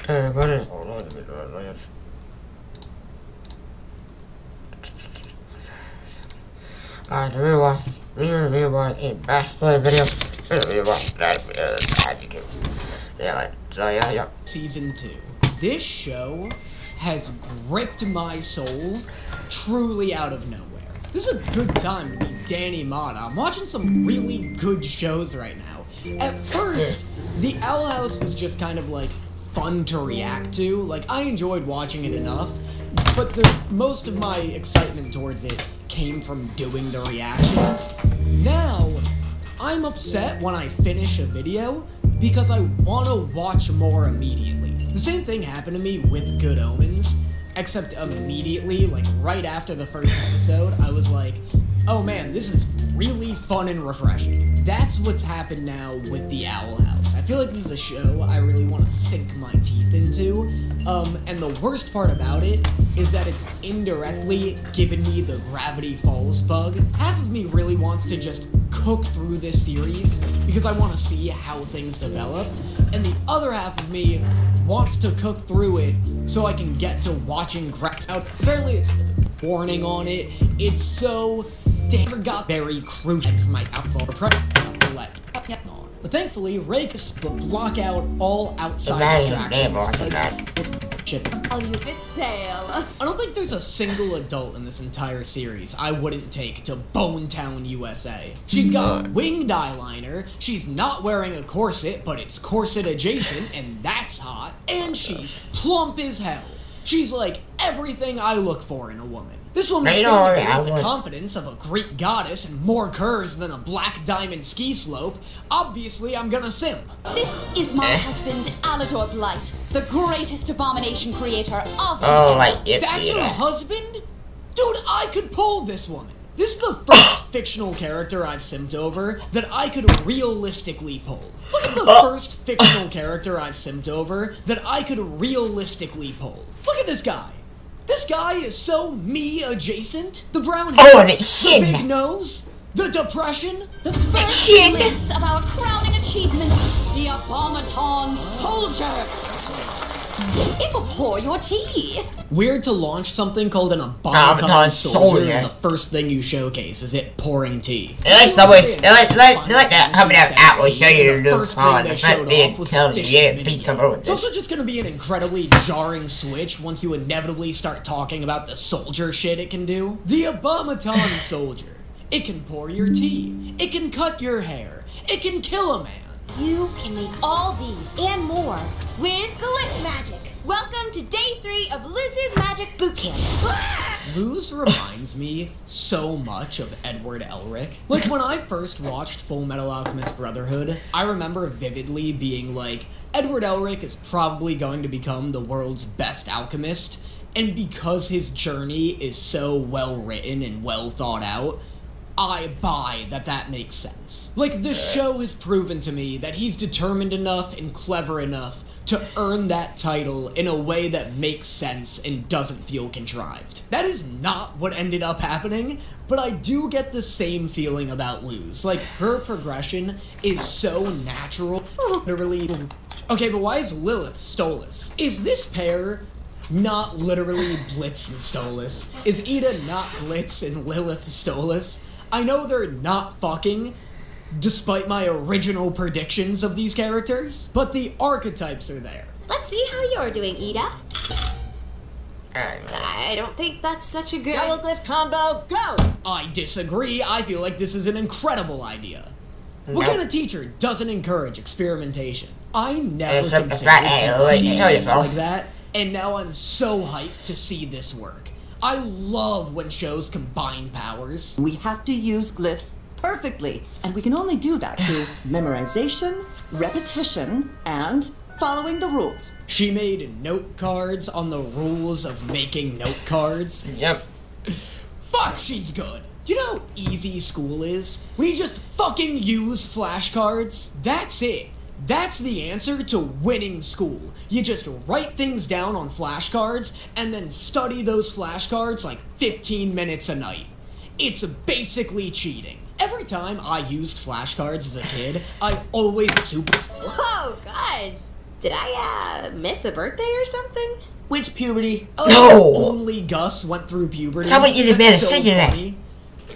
What is hold on a minute, rewatch a basketball video. Rewatch that video. Yeah, so yeah. Season 2. This show has gripped my soul truly out of nowhere. This is a good time to be Danny Motta. I'm watching some really good shows right now. At first, the Owl House was just kind of like fun to react to. Like, I enjoyed watching it enough, but most of my excitement towards it came from doing the reactions. Now, I'm upset when I finish a video because I want to watch more immediately. The same thing happened to me with Good Omens, except immediately, like right after the first episode, I was like, oh man, this is really fun and refreshing. That's what's happened now with the Owl House. I feel like this is a show I really want to sink my teeth into, and the worst part about it is that it's indirectly given me the Gravity Falls bug. Half of me really wants to just cook through this series because I want to see how things develop, and the other half of me wants to cook through it so I can get to watching apparently it's warning on it. It's so damn very crucial for my outfall to let me on. But thankfully, Ray can block out all outside distractions. It's sail. I don't think there's a single adult in this entire series I wouldn't take to Bonetown, USA. She's got winged eyeliner, she's not wearing a corset, but it's corset adjacent, and that's hot, and she's plump as hell. She's like everything I look for in a woman. This woman's standing there with the confidence of a Greek goddess and more curves than a black diamond ski slope. Obviously, I'm gonna simp. This is my husband, Alador Blight, the greatest abomination creator of That's your husband? Dude, I could pull this woman. This is the first fictional character I've simped over that I could realistically pull. Look at the first fictional character I've simped over that I could realistically pull. Look at this guy. This guy is so me adjacent. The brown hair, the big nose, the depression. The first glimpse of our crowning achievement, the Abomaton Soldier. It will pour your tea. Weird to launch something called an Abomaton Soldier and the first thing you showcase is it pouring tea. Let that coming out will show you the new phone. It's also just gonna be an incredibly jarring switch once you inevitably start talking about the soldier shit it can do. The Abomaton Soldier. It can pour your tea. It can cut your hair. It can kill a man. You can make all these and more with Glyph Magic. Welcome to day 3 of Luz's Magic Bootcamp. Luz reminds me so much of Edward Elric. Like, when I first watched Full Metal Alchemist Brotherhood, I remember vividly being like, Edward Elric is probably going to become the world's best alchemist, and because his journey is so well written and well thought out, I buy that makes sense. Like, this show has proven to me that he's determined enough and clever enough to earn that title in a way that makes sense and doesn't feel contrived. That is not what ended up happening, but I do get the same feeling about Luz. Like, her progression is so natural. Literally. Okay, but why is Lilith Stolas? Is this pair not literally Blitz and Stolas? Is Ida not Blitz and Lilith Stolas? I know they're not fucking, despite my original predictions of these characters, but the archetypes are there. Let's see how you're doing, Ida. I don't think that's such a good... Double glyph combo, go! I disagree. I feel like this is an incredible idea. What kind of teacher doesn't encourage experimentation? I never considered things like that, and now I'm so hyped to see this work. I love when shows combine powers. We have to use glyphs perfectly, and we can only do that through memorization, repetition, and following the rules. She made note cards on the rules of making note cards. Yep. Fuck, she's good. Do you know how easy school is? When you just fucking use flashcards? That's it. That's the answer to winning school. You just write things down on flashcards and then study those flashcards like 15 minutes a night. It's basically cheating. Every time I used flashcards as a kid, I always super... Whoa, guys! Did I, miss a birthday or something? Which puberty? Oh, No. only Gus went through puberty. How about you just That's made a so figure that? funny.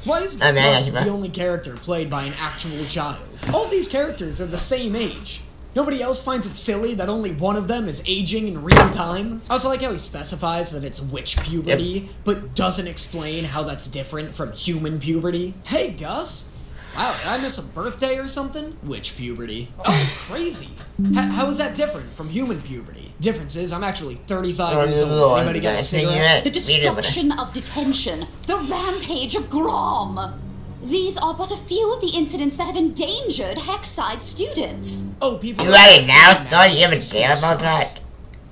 Why is I mean, I Gus got you, the only character played by an actual child? All these characters are the same age. Nobody else finds it silly that only one of them is aging in real time? I also like how he specifies that it's witch puberty, but doesn't explain how that's different from human puberty. Hey, Gus! Wow, did I miss a birthday or something? Witch puberty. Oh, crazy! How is that different from human puberty? Difference is, I'm actually 35 years old. Anybody got a cigarette? The destruction of detention. The rampage of Grom. These are but a few of the incidents that have endangered Hexside students. Oh, people. You let it now? Don't you even care about that?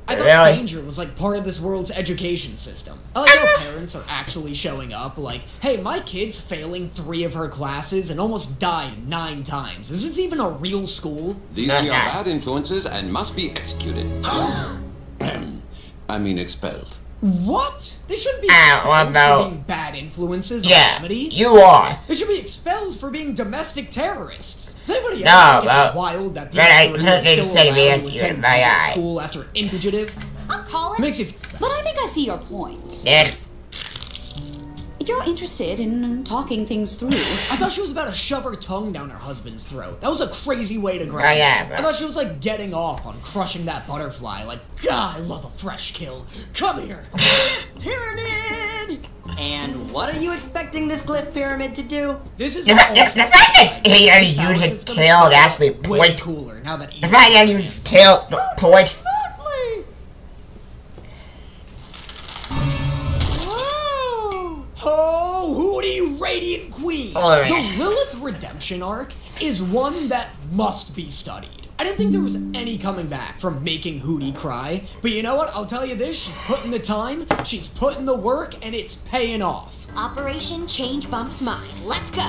I thought Really? danger was like part of this world's education system. I like how parents are actually showing up like, hey, my kid's failing 3 of her classes and almost died 9 times. Is this even a real school? These are bad influences and must be executed. I mean expelled. What? They shouldn't be well, expelled no. for being bad influences on Yeah, Amity. you are. They should be expelled for being domestic terrorists. Does anybody No, else think it's well, wild that these then I 3 heard are they still said we allowed had to to attend in my eye. school after infugitive? I'm calling. Makes you... But I think I see your point. Then, If you're interested in talking things through, I thought she was about to shove her tongue down her husband's throat. That was a crazy way to grab Oh, yeah, him. bro. I thought she was like getting off on crushing that butterfly. Like, God, I love a fresh kill. Come here. Pyramid! And what are you expecting this glyph pyramid to do? This is the fact that he This used power his system tail is to actually way point. cooler now that The fact that he used his tail to point. Oh, Hootie Radiant Queen! Oh, The yeah. Lilith Redemption arc is one that must be studied. I didn't think there was any coming back from making Hootie cry, but you know what? I'll tell you this, she's putting the time, she's putting the work, and it's paying off. Operation Change Bump's Mind. Let's go.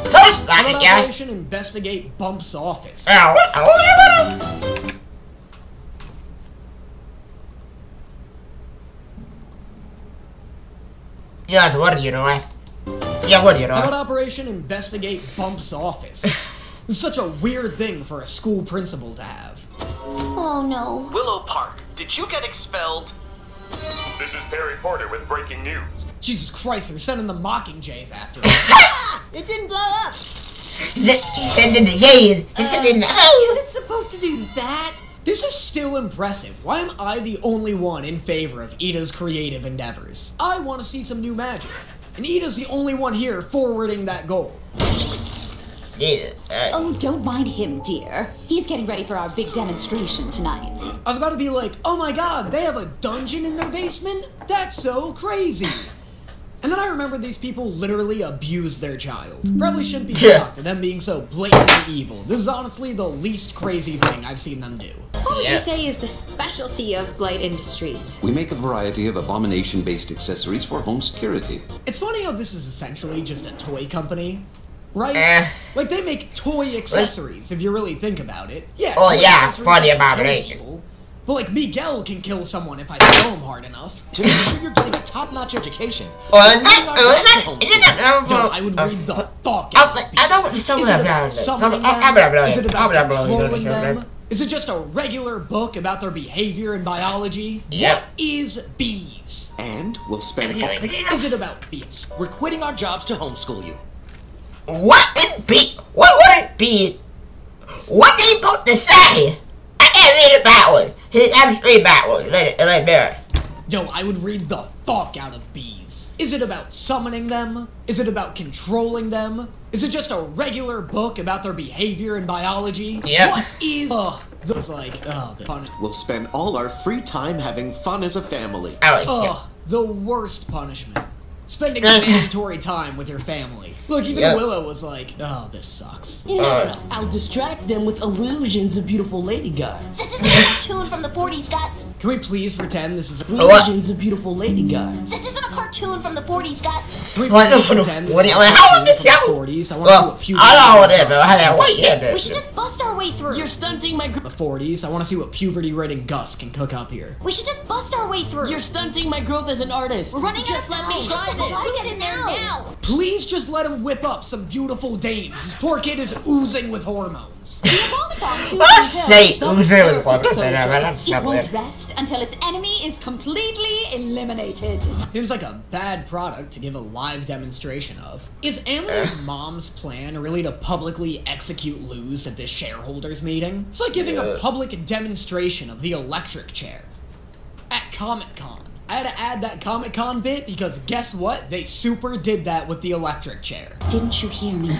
So How slap it, about yeah. Operation Investigate Bump's office? Yeah, what are you doing? Yeah, what are you How about doing? Operation Investigate Bump's office? It's such a weird thing for a school principal to have. Oh no. Willow Park, did you get expelled? This is Perry Porter with breaking news. Jesus Christ, they're sending the Mockingjays after her. It didn't blow up! Send in the yays. Send in the Is O's. it supposed to do that? This is still impressive. Why am I the only one in favor of Ida's creative endeavors? I want to see some new magic. And Ida's the only one here forwarding that goal. Jesus. oh, don't mind him, dear. He's getting ready for our big demonstration tonight. I was about to be like, oh my god, they have a dungeon in their basement? That's so crazy. And then I remember these people literally abuse their child. Probably shouldn't be Yeah. shocked at them being so blatantly evil. This is honestly the least crazy thing I've seen them do. What would Yeah. you say is the specialty of Blight Industries? We make a variety of abomination-based accessories for home security. It's funny how this is essentially just a toy company, right? Eh. Like, they make toy accessories, if you really think about it. Yeah. Oh, toy yeah, accessories funny that can kill abomination. people. But, like, Miguel can kill someone if I throw him hard enough. To make sure you're getting a top-notch education. Isn't that? No, I would read the fuck I out of know what these. some Is of it them about are. summoning them? Is it about controlling them? Is it just a regular book about their behavior and biology? Yep. What is bees? And we'll spend... Is it about bees? We're quitting our jobs to homeschool you. What it be? What would it be? What they supposed to say? I can't read it backwards. I'm straight backwards. Let me. Yo, I would read the fuck out of bees. Is it about summoning them? Is it about controlling them? Is it just a regular book about their behavior and biology? Yep. What is that's like the pun We'll spend all our free time having fun as a family. Oh the worst punishment. Spending mandatory time with your family. Look, even Yep. Willow was like, oh, this sucks. I'll distract them with illusions of beautiful lady gods. This isn't a cartoon from the 40s, Gus. Can we please pretend this is a Illusions of beautiful lady gods. This isn't a cartoon from the 40s, Gus. Can we What please the- pretend this what is the- a how cartoon old is from that? the 40s? I want Well, to do a I don't know what it is, puberty but I had a white hair. We should just bust our way way through. You're stunting my The 40s. I want to see what puberty-ridden Gus can cook up here. We should just bust our way through. You're stunting my growth as an artist. We're running Just out of let me time. try this. Get in there now. Please just let him whip up some beautiful dames. This poor kid is oozing with hormones. The Abomaton Oh, say, the oozing with perfect hormones. soldier. It won't rest until its enemy is completely eliminated. Seems like a bad product to give a live demonstration of. Is Amity's mom's plan really to publicly execute Luz at this shareholders meeting? It's like giving a public demonstration of the electric chair. At Comic-Con. I had to add that Comic-Con bit because guess what? They super did that with the electric chair. Didn't you hear me?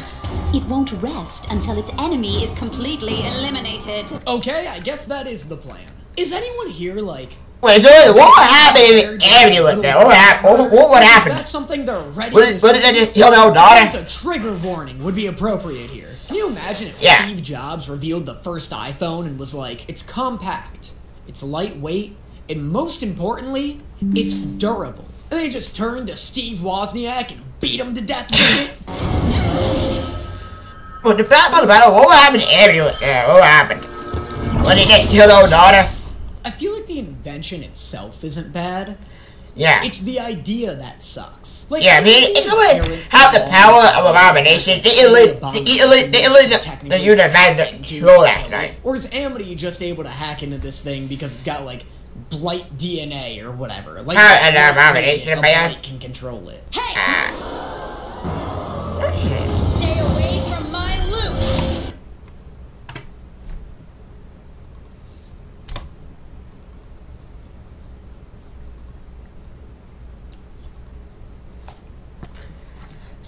It won't rest until its enemy is completely eliminated. Okay, I guess that is the plan. Is anyone here like... Wait, so what would happen if Amity was there? What would happen? Is that something they're ready What to did they just see? kill their own I daughter? think a trigger warning would be appropriate here. Can you imagine if Yeah. Steve Jobs revealed the first iPhone and was like, it's compact, it's lightweight, and most importantly, it's durable. And they just turned to Steve Wozniak and beat him to death with it? Well, the fact of the matter, what would happen to Amity was there? What would happen? Would they just kill their own daughter? I feel like the invention itself isn't bad. Yeah. It's the idea that sucks. Like, Yeah, I mean, it's really have the power of abomination. They use their mind to control that tonight. Or is Amity just able to hack into this thing because it's got, like, blight DNA or whatever? Like, How an blight abomination, a man? blight can control it. Hey! Stay away from my loot!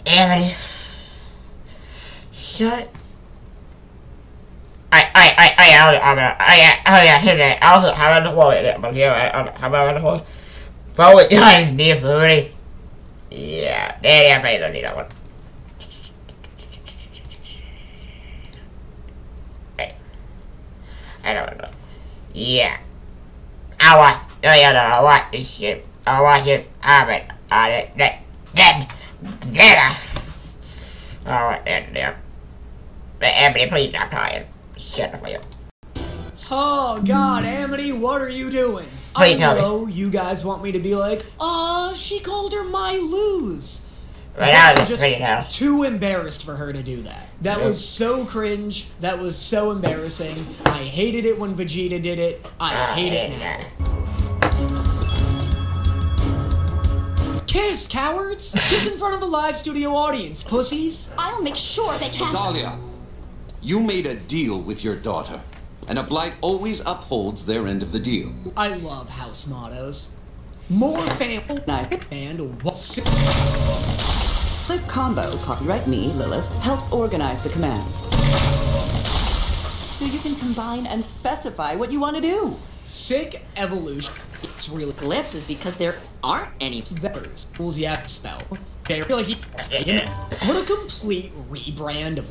Amity. Shut. Also, how about the wall? How about the wall? But what you need for me? Yeah, I probably don't need that one. I don't know. Yeah. I watch this shit. I watch it happen on it. Alright, then. Amity, please stop trying. Shut the fuck up. Oh, God, Amity, what are you doing? Please I tell me. know you guys want me to be like, she called her my Luz. Right now, I'm it's just pretty now. too embarrassed for her to do that. That was so cringe. That was so embarrassing. I hated it when Vegeta did it. I hate it now. Kiss, cowards! Kiss in front of a live studio audience, pussies! I'll make sure they can't. Dahlia, you made a deal with your daughter, and a blight always upholds their end of the deal. I love house mottos. More family and what's Cliff Combo, copyright me, Lilith, helps organize the commands. So you can combine and specify what you want to do. sick evolution. It's really Glyphs is because there aren't any. there's rules you have to spell. Okay, I feel like what a complete rebrand of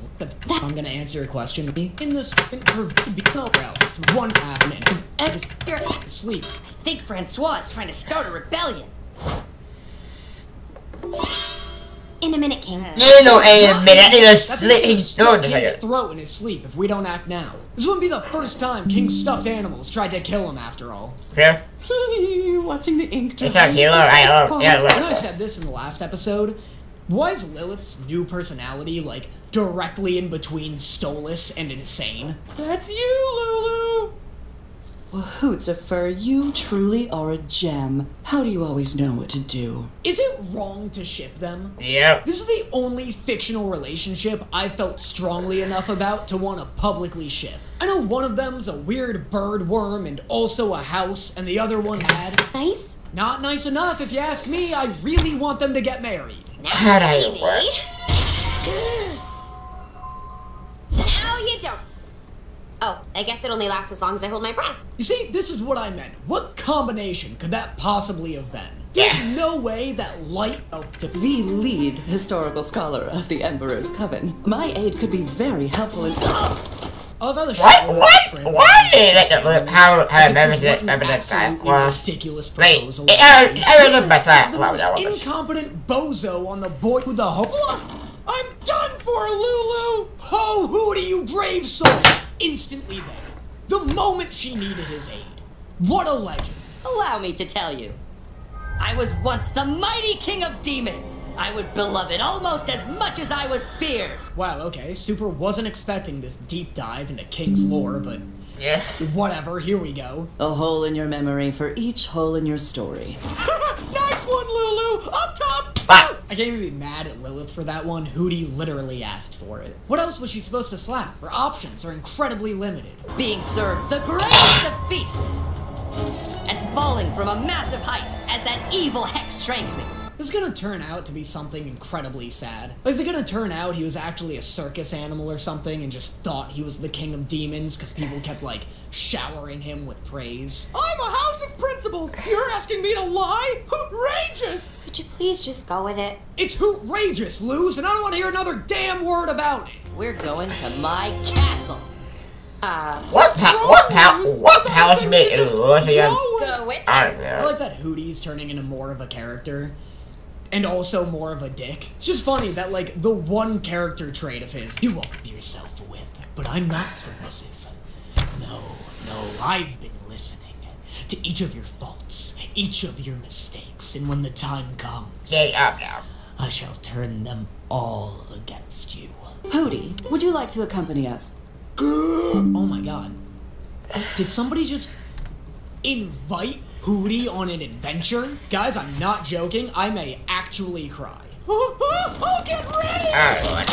I'm gonna answer your question. In this one half minute of extra sleep. I think Francois is trying to start a rebellion. In a minute, King. You know, in a minute, he just That slit thing's his gonna throat. slit King's throat in his sleep if we don't act now. This wouldn't be the first time King's stuffed animals tried to kill him after all. Yeah. Watching the ink It's not hero, I love, yeah, I know I look. said this in the last episode. Why is Lilith's new personality, like, directly in between Stolas and insane? That's you, Lulu! Well, Hoots of Fur, you truly are a gem. How do you always know what to do? Is it wrong to ship them? Yep. This is the only fictional relationship I felt strongly enough about to want to publicly ship. I know one of them's a weird bird worm and also a house, and the other one had... Nice? Not nice enough, if you ask me. I really want them to get married. How do you work? Now you don't. Oh, I guess it only lasts as long as I hold my breath. You see, this is what I meant. What combination could that possibly have been? There's no way that light to The lead historical scholar of the Emperor's Coven. My aid could be very helpful in... of other Why did it how evidence that was ridiculous wait, proposal. I remember that. The most incompetent bozo on the boy with the hope. I'm done for, Lulu! Ho hooty, you brave soul! instantly there. The moment she needed his aid. What a legend. Allow me to tell you. I was once the mighty king of demons. I was beloved almost as much as I was feared. Wow, okay, Super wasn't expecting this deep dive into King's lore, but Yeah. whatever, here we go. A hole in your memory for each hole in your story. Nice one, Lulu! Up top! Ah. I can't even be mad at Lilith for that one. Hootie literally asked for it. What else was she supposed to slap? Her options are incredibly limited. Being served the greatest of feasts. And falling from a massive height as that evil hex shrank me. This is gonna turn out to be something incredibly sad. Is it gonna turn out he was actually a circus animal or something and just thought he was the king of demons because people kept, like, showering him with praise? I'm a house of principles. You're asking me to lie? Outrageous! Would you please just go with it? It's hootrageous, Luz, and I don't want to hear another damn word about it. We're going to my castle. What palace you make in Russia? Go with it. I don't I know. like that Hootie's turning into more of a character. And also more of a dick. It's just funny that, like, the one character trait of his you won't be yourself with, but I'm not submissive. No, I've been listening to each of your faults, each of your mistakes, and when the time comes, Get up now. I shall turn them all against you. Hootie, would you like to accompany us? Oh my god. Did somebody just invite Hootie on an adventure? Guys, I'm not joking. I may actually cry. Oh, get ready! Alright.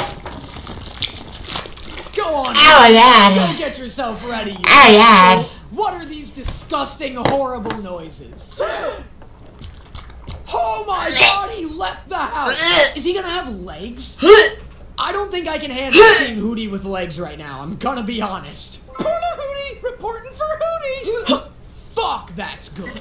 Go on. Oh, yeah. Go get yourself ready. You Oh, yeah. asshole. What are these disgusting, horrible noises? Oh my god, he left the house. Is he gonna have legs? I don't think I can handle seeing Hootie with legs right now. I'm gonna be honest. Puna Hootie, reporting for Hootie! Fuck, that's good.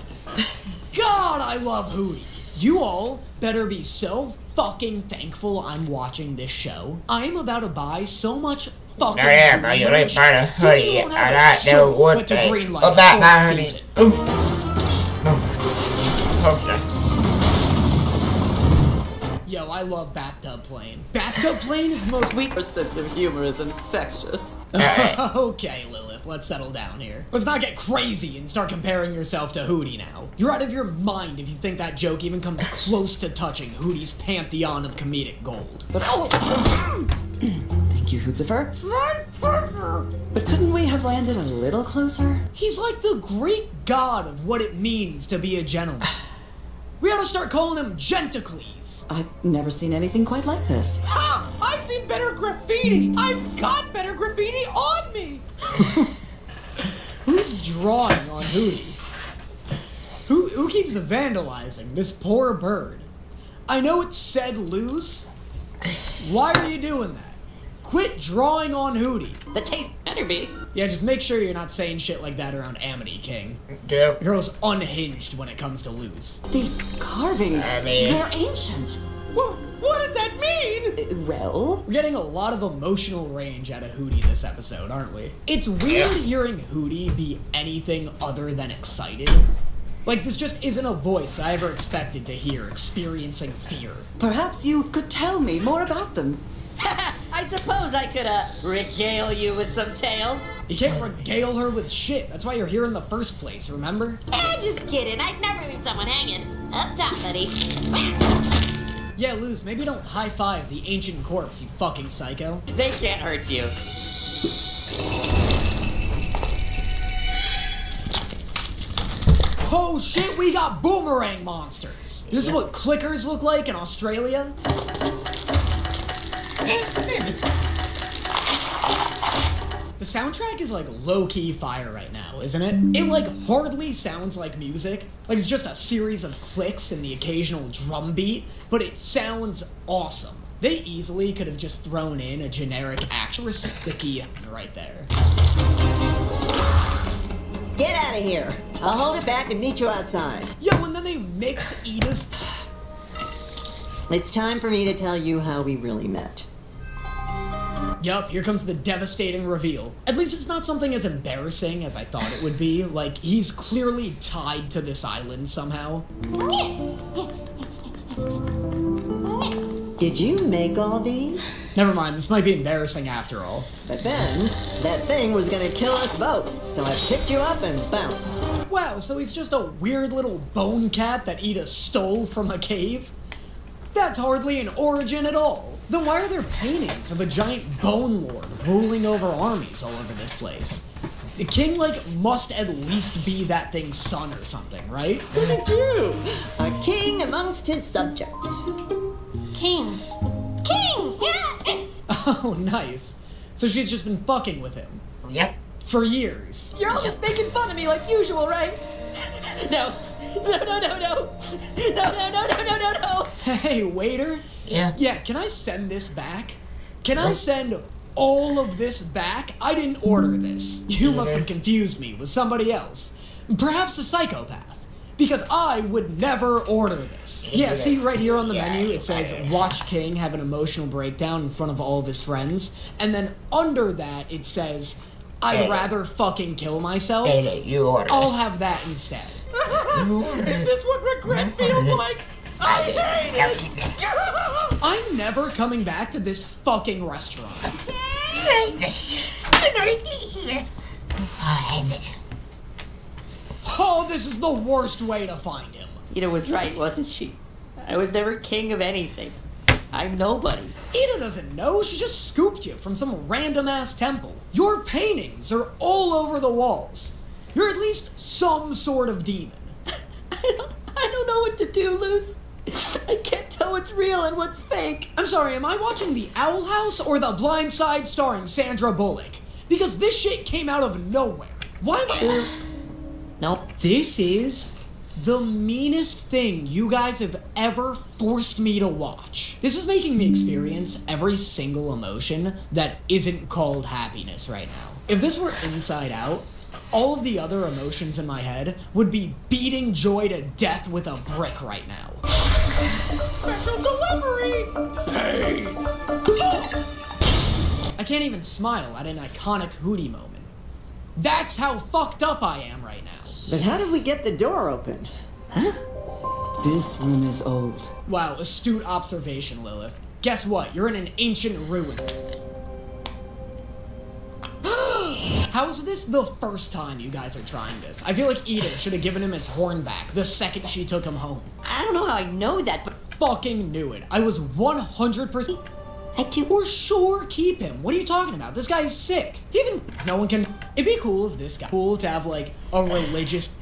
God, I love Hootie. You all better be so fucking thankful I'm watching this show. I'm about to buy so much fucking Are you really part of Disney hoodie? won't I have a don't know choice what but to they greenlight about a my fourth hoodie. season. Poster. Yo, I love Bathtub Plane. Bathtub Plane is the most weak. Your sense of humor is infectious. Okay, Lilith, let's settle down here. Let's not get crazy and start comparing yourself to Hootie now. You're out of your mind if you think that joke even comes close to touching Hootie's pantheon of comedic gold. But thank you, Hootsifer. But couldn't we have landed a little closer? He's like the Greek god of what it means to be a gentleman. We ought to start calling him Genticles. I've never seen anything quite like this. Ha! I've seen better graffiti! I've got better graffiti on me! Who's drawing on Hootie? Who keeps vandalizing this poor bird? I know it said loose. Why are you doing that? Quit drawing on Hootie. The taste better be. Yeah, just make sure you're not saying shit like that around Amity, King. Yeah. The girl's unhinged when it comes to Luz. These carvings, I mean- they're ancient. What does that mean? Well, We're getting a lot of emotional range out of Hootie this episode, aren't we? It's weird hearing Hootie be anything other than excited. Like, this just isn't a voice I ever expected to hear experiencing fear. perhaps you could tell me more about them. I suppose I could, regale you with some tales. You can't regale her with shit. That's why you're here in the first place, remember? Just kidding. I'd never leave someone hanging. Up top, buddy. Yeah, Luz, maybe don't high-five the ancient corpse, you fucking psycho. They can't hurt you. Oh shit, we got boomerang monsters! This is what clickers look like in Australia? The soundtrack is like low-key fire right now, isn't it? It like hardly sounds like music. Like it's just a series of clicks and the occasional drum beat, but it sounds awesome. They easily could have just thrown in a generic actress sticky right there. Get out of here. I'll hold it back and meet you outside. Yo, and then they mix Edith's... It's time for me to tell you how we really met. Yup, here comes the devastating reveal. At least it's not something as embarrassing as I thought it would be. Like, he's clearly tied to this island somehow. Did you make all these? Never mind, this might be embarrassing after all. But then, that thing was gonna kill us both, so I picked you up and bounced. Wow, so he's just a weird little bone cat that Ida stole from a cave? That's hardly an origin at all. Then why are there paintings of a giant bone lord ruling over armies all over this place? The king, like, must at least be that thing's son or something, right? Look at you! A king amongst his subjects. King. King! Oh, nice. So she's just been fucking with him. Yep. For years. You're all just making fun of me like usual, right? No. No. No. Hey, waiter? Yeah. Yeah, can I send this back? Can I send all of this back? I didn't order this. You must have confused me with somebody else. Perhaps a psychopath. Because I would never order this. Yeah, see right here on the menu, it says, watch King have an emotional breakdown in front of all of his friends. And then under that, it says, I'd rather fucking kill myself. You order. I'll have that instead. Is this what regret feels like? I hate it! I'm never coming back to this fucking restaurant. Oh, this is the worst way to find him. Ida was right, wasn't she? I was never king of anything. I'm nobody. Ida doesn't know. She just scooped you from some random-ass temple. Your paintings are all over the walls. You're at least some sort of demon. I don't know what to do, Luce. I can't tell what's real and what's fake. I'm sorry, am I watching The Owl House or The Blind Side starring Sandra Bullock? Because this shit came out of nowhere. Why would... Nope. This is the meanest thing you guys have ever forced me to watch. This is making me experience every single emotion that isn't called happiness right now. If this were Inside Out, all of the other emotions in my head would be beating joy to death with a brick right now. Special delivery! Pain! I can't even smile at an iconic Hootie moment. That's how fucked up I am right now. But how did we get the door open? Huh? This room is old. Wow, astute observation, Lilith. Guess what? You're in an ancient ruin. How is this the first time you guys are trying this? I feel like Ida should have given him his horn back the second she took him home. I don't know how I know that, but Fucking knew it. I was 100%. I do. For sure keep him. What are you talking about? This guy is sick. Even no one can. It'd be cool if this guy. Cool to have like a religious.